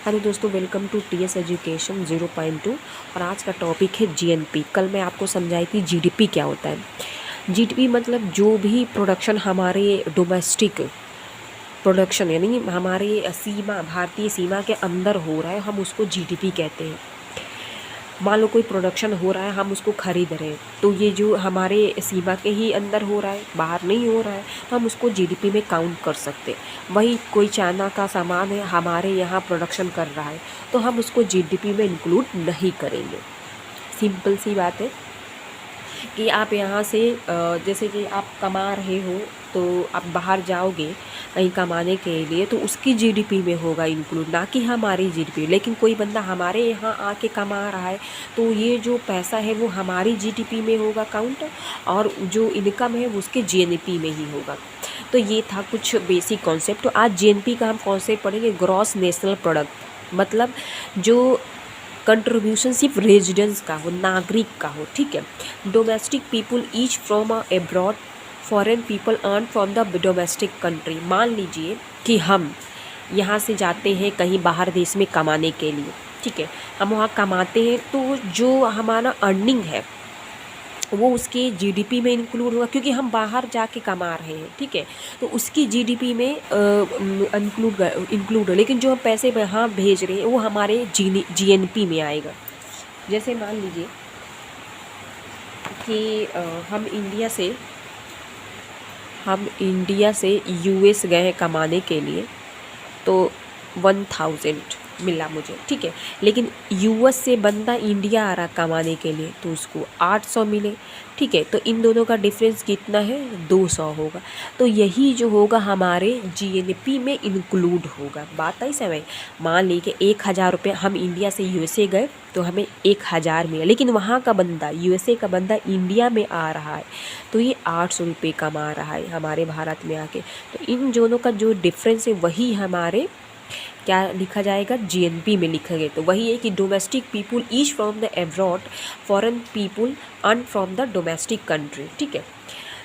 Hello दोस्तों, welcome to TS education 0.2। और आज का टॉपिक है जीएनपी। कल मैं आपको समझाई थी जीडीपी क्या होता है। जीडीपी मतलब जो भी प्रोडक्शन हमारे डोमेस्टिक प्रोडक्शन यानी हमारे सीमा भारतीय सीमा के अंदर हो रहा है, हम उसको जीडीपी कहते हैं। मान लो कोई प्रोडक्शन हो रहा है, हम उसको खरीद रहे हैं, तो ये जो हमारे सीमा के ही अंदर हो रहा है, बाहर नहीं हो रहा है, तो हम उसको जीडीपी में काउंट कर सकते हैं। वही कोई चाइना का सामान है, हमारे यहाँ प्रोडक्शन कर रहा है, तो हम उसको जीडीपी में इंक्लूड नहीं करेंगे। सिंपल सी बात है कि आप यहाँ से जैसे कि आप कमा रहे हो, तो आप बाहर जाओगे कहीं कमाने के लिए, तो उसकी जीडीपी में होगा इंक्लूड, ना कि हमारी जीडीपी। लेकिन कोई बंदा हमारे यहाँ आके कमा रहा है, तो ये जो पैसा है वो हमारी जीडीपी में होगा काउंट, और जो इनकम है वो उसके जीएनपी में ही होगा। तो ये था कुछ बेसिक कॉन्सेप्ट। तो आज जीएनपी का हम कॉन्सेप्ट पढ़ेंगे, ग्रॉस नेशनल प्रोडक्ट। मतलब जो कंट्रीब्यूशन सिर्फ रेजिडेंस का हो, नागरिक का हो, ठीक है। Domestic people each from abroad, foreign people earn from the domestic country. मान लीजिए कि हम यहाँ से जाते हैं कहीं बाहर देश में कमाने के लिए, ठीक है। हम वहाँ कमाते हैं, तो जो हमारा अर्निंग है वो उसके जीडीपी में इंक्लूड होगा, क्योंकि हम बाहर जाके कमा रहे हैं, ठीक है। तो उसकी जीडीपी में इंक्लूड है। लेकिन जो हम पैसे यहाँ भेज रहे हैं वो हमारे जीएनपी में आएगा। जैसे मान लीजिए कि हम इंडिया से यूएस गए हैं कमाने के लिए, तो 1000 मिला मुझे, ठीक है। लेकिन यूएस से बंदा इंडिया आ रहा कमाने के लिए, तो उसको 800 मिले, ठीक है। तो इन दोनों का डिफरेंस कितना है? 200 होगा। तो यही जो होगा हमारे जीएनपी में इंक्लूड होगा। बात आई समझ? मान लीजिए 1000 रुपये हम इंडिया से यूएसए गए, तो हमें 1000 मिला। लेकिन वहाँ का बंदा, यूएसए का बंदा इंडिया में आ रहा है, तो ये 800 रुपये कमा रहा है हमारे भारत में आके। तो इन दोनों का जो डिफरेंस है वही हमारे क्या लिखा जाएगा? जीएनपी में लिखा गया। तो वही है कि domestic people each from the abroad, foreign people earn from the domestic country, ठीक है।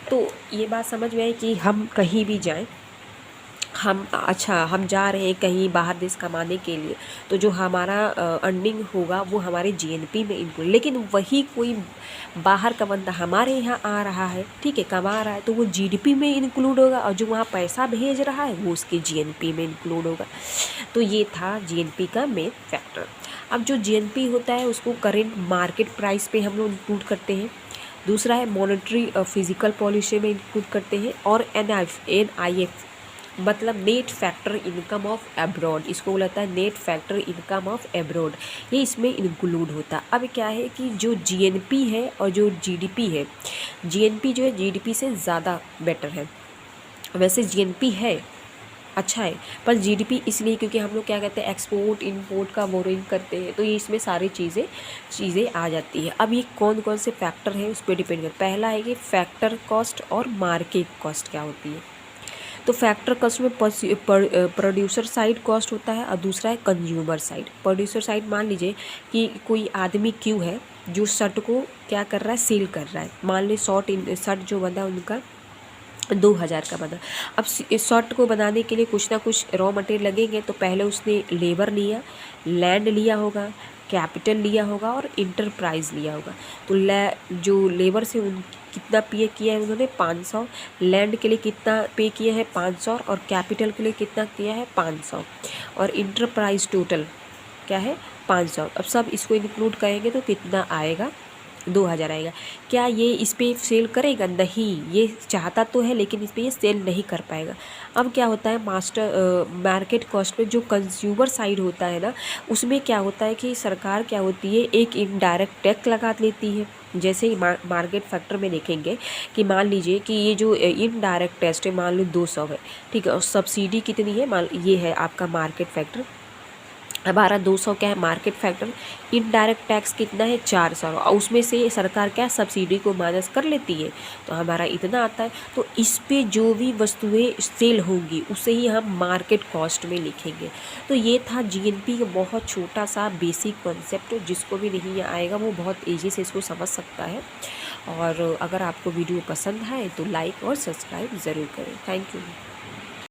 तो ये बात समझ में आई कि हम कहीं भी जाएं, हम जा रहे हैं कहीं बाहर देश कमाने के लिए, तो जो हमारा अर्निंग होगा वो हमारे जीएनपी में इंक्लूड। लेकिन वही कोई बाहर का बंदा हमारे यहाँ आ रहा है, ठीक है, कमा रहा है, तो वो जीडीपी में इंक्लूड होगा, और जो वहाँ पैसा भेज रहा है वो उसके जीएनपी में इंक्लूड होगा। तो ये था जीएनपी का मेन फैक्टर। अब जो जीएनपी होता है उसको करेंट मार्केट प्राइस पे हम लोग इंक्लूड करते हैं। दूसरा है मॉनेटरी फिजिकल पॉलिसी में इंक्लूड करते हैं। और NIF मतलब net factor income of abroad, इसको बोलता है net factor income of abroad, ये इसमें इंक्लूड होता है। अब क्या है कि जो जीएनपी है और जो जीडीपी है, जीएनपी जो है जीडीपी से ज़्यादा बेटर है। वैसे जीएनपी है अच्छा है, पर जीडीपी इसलिए क्योंकि हम लोग क्या कहते हैं, एक्सपोर्ट इंपोर्ट का बोरिंग करते हैं, तो ये इसमें सारी चीज़ें आ जाती है। अब ये कौन कौन से फैक्टर हैं उस पर डिपेंड करता है। पहला है कि फैक्टर कॉस्ट और मार्केट कॉस्ट क्या होती है। तो फैक्टर कॉस्ट में प्रोड्यूसर साइड कॉस्ट होता है, और दूसरा है कंज्यूमर साइड। प्रोड्यूसर साइड मान लीजिए कि कोई आदमी क्यों है जो शर्ट को क्या कर रहा है, सेल कर रहा है। मान ली शर्ट जो बना उनका 2000 का बना। अब शर्ट को बनाने के लिए कुछ ना कुछ रॉ मटेरियल लगेंगे, तो पहले उसने लेबर लिया, लैंड लिया होगा, कैपिटल लिया होगा, और इंटरप्राइज लिया होगा। तो जो लेबर से उन कितना पे किया है उन्होंने? 500। लैंड के लिए कितना पे किया है? 500। और कैपिटल के लिए कितना किया है? 500। और इंटरप्राइज टोटल क्या है? 500। अब सब इसको इंक्लूड करेंगे तो कितना आएगा? 2000 आएगा। क्या ये इस पर सेल करेगा? नहीं, ये चाहता तो है लेकिन इस पर ये सेल नहीं कर पाएगा। अब क्या होता है, मार्केट कॉस्ट में जो कंज्यूमर साइड होता है ना, उसमें क्या होता है कि सरकार क्या होती है, एक इनडायरेक्ट टैक्स लगा लेती है। जैसे ही मार्केट फैक्टर में देखेंगे कि मान लीजिए कि ये जो इनडायरेक्ट टैक्स है, मान लो 200 है, ठीक है, और सब्सिडी कितनी है? मान ये है आपका मार्केट फैक्टर। हमारा 200 क्या है मार्केट फैक्टर, इनडायरेक्ट टैक्स कितना है? 400, और उसमें से सरकार क्या सब्सिडी को माइनस कर लेती है, तो हमारा इतना आता है। तो इस पे जो भी वस्तुएं सेल होंगी उसे ही हम मार्केट कॉस्ट में लिखेंगे। तो ये था जीएनपी का बहुत छोटा सा बेसिक कॉन्सेप्ट, जिसको भी नहीं आएगा वो बहुत ईजी से इसको समझ सकता है। और अगर आपको वीडियो पसंद आए तो लाइक और सब्सक्राइब ज़रूर करें। Thank you.